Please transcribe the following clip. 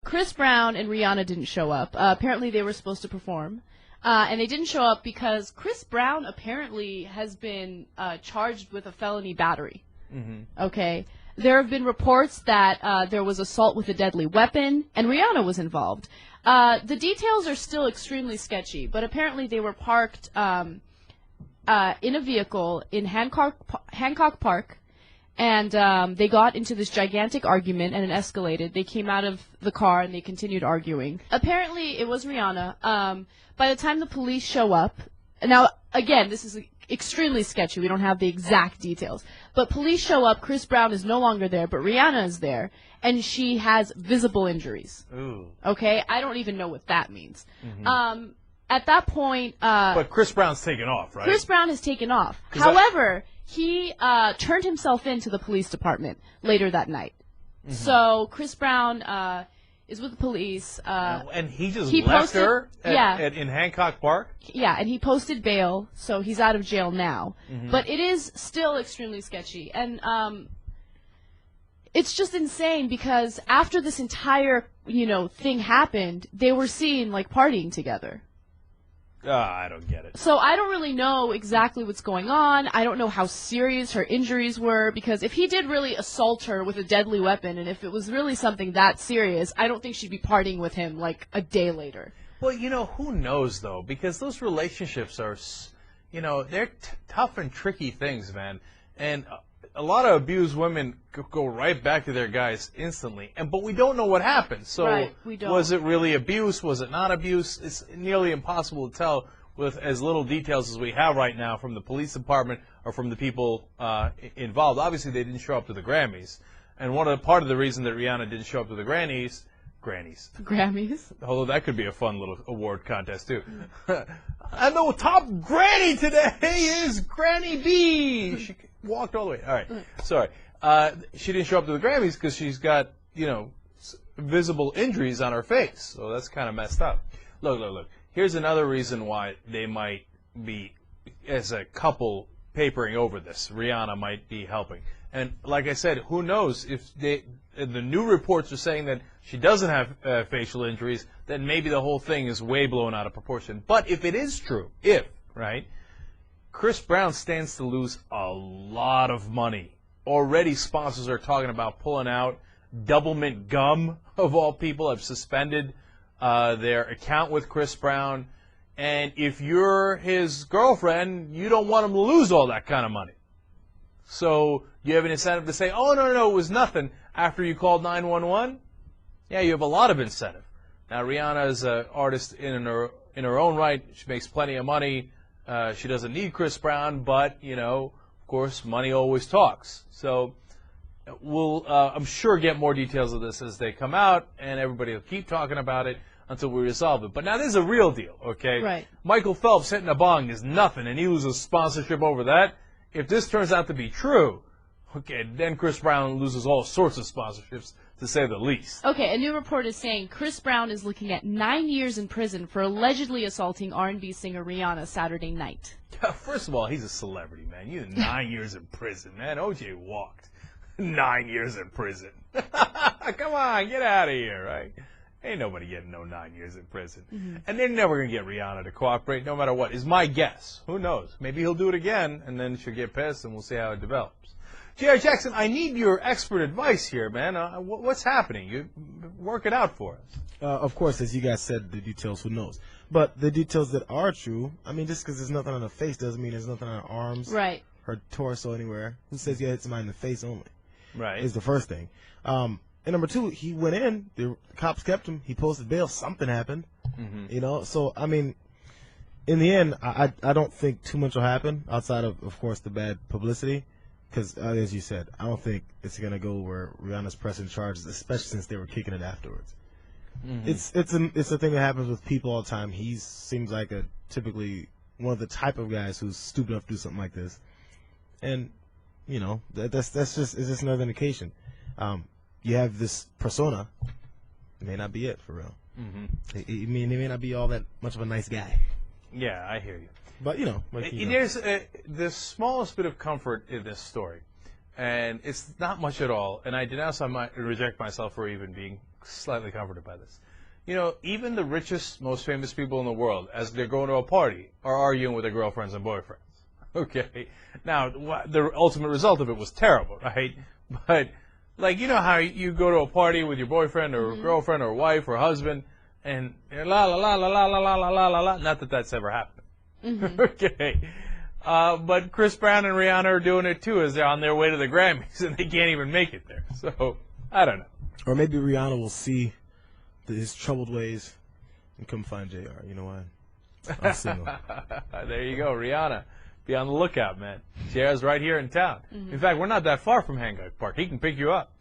Chris Brown and Rihanna didn't show up. Apparently they were supposed to perform. And they didn't show up because Chris Brown apparently has been charged with a felony battery. Okay? There have been reports that there was assault with a deadly weapon, and Rihanna was involved. The details are still extremely sketchy, but apparently they were parked in a vehicle in Hancock Park, and they got into this gigantic argument, and it escalated. They came out of the car, and they continued arguing. Apparently, it was Rihanna. By the time the police show up, now, again, this is extremely sketchy. We don't have the exact details. But police show up. Chris Brown is no longer there, but Rihanna is there, and she has visible injuries. Ooh. Okay? I don't even know what that means. At that point... but Chris Brown's taken off, right? Chris Brown has taken off. However, he turned himself in to the police department later that night. So Chris Brown is with the police. And he just left her in Hancock Park? Yeah, and he posted bail, so he's out of jail now. But it is still extremely sketchy. And it's just insane because after this entire, thing happened, they were seen, partying together. I don't get it. So I don't really know exactly what's going on. I don't know how serious her injuries were, because if he did really assault her with a deadly weapon, and if it was really something that serious, I don't think she'd be partying with him a day later. Well, who knows, though, because those relationships are, they're tough and tricky things, man. And a lot of abused women go right back to their guys instantly, but we don't know what happened. So we don't. Was it really abuse? Was it not abuse? It's nearly impossible to tell with as little details as we have right now from the police department or from the people involved. Obviously, they didn't show up to the Grammys, and part of the reason that Rihanna didn't show up to the Grammys, although that could be a fun little award contest too. And the top granny today is Granny B. She walked all the way. All right, sorry. She didn't show up to the Grammys because she's got, visible injuries on her face. So that's kind of messed up. Look. Here's another reason why they might be, as a couple, papering over this. Rihanna might be helping. And like I said, who knows if the new reports are saying that she doesn't have facial injuries, then maybe the whole thing is way blown out of proportion. But if it is true, Chris Brown stands to lose a lot of money. Already sponsors are talking about pulling out. Doublemint Gum, of all people, have suspended their account with Chris Brown. And if you're his girlfriend, you don't want him to lose all that kind of money. So you have an incentive to say, oh, no, it was nothing, after you called 911? Yeah, you have a lot of incentive. Now, Rihanna is an artist in her own right. She makes plenty of money. She doesn't need Chris Brown, but, of course, money always talks. So we'll, I'm sure, get more details of this as they come out, and everybody will keep talking about it until we resolve it. But now this is a real deal, okay? Right. Michael Phelps hitting a bong is nothing, and he loses sponsorship over that. If this turns out to be true, okay, then Chris Brown loses all sorts of sponsorships, to say the least. Okay, a new report is saying Chris Brown is looking at 9 years in prison for allegedly assaulting R&B singer Rihanna Saturday night. First of all, he's a celebrity, man. You had 9 years in prison, man. OJ walked 9 years in prison. Come on, get out of here, right? Ain't nobody getting no 9 years in prison. And they're never going to get Rihanna to cooperate, no matter what, is my guess. Who knows? Maybe he'll do it again, and then she'll get pissed, and we'll see how it develops. J.R. Jackson, I need your expert advice here, man. What's happening? You work it out for us. Of course, as you guys said, the details, who knows? But the details that are true, just because there's nothing on her face doesn't mean there's nothing on her arms, her torso, anywhere. Who says you hit somebody in the face only? Right. Is the first thing. And number two, he went in, the cops kept him, he posted bail, something happened. So, in the end, I don't think too much will happen outside of course, the bad publicity. Because, as you said, I don't think it's going to go where Rihanna's pressing charges, especially since they were kicking it afterwards. It's a thing that happens with people all the time. He seems like typically one of the type of guys who's stupid enough to do something like this. And, that's just another indication. You have this persona. It may not be it, for real. He may not be all that much of a nice guy. Yeah, I hear you. But, there's the smallest bit of comfort in this story. and it's not much at all. And I denounce, I might reject myself for even being slightly comforted by this. You know, even the richest, most famous people in the world, as they're going to a party, are arguing with their girlfriends and boyfriends. Okay. Now, the ultimate result of it was terrible, right? But, like, you know how you go to a party with your boyfriend or girlfriend or wife or husband, and la la la la la la la la la la. Not that that's ever happened. Okay. But Chris Brown and Rihanna are doing it too, as they're on their way to the Grammys, and they can't even make it there. So, I don't know. Or maybe Rihanna will see his troubled ways and come find JR. You know what? I'm single. There you go, Rihanna. Be on the lookout, man. JR's right here in town. In fact, we're not that far from Hancock Park. He can pick you up.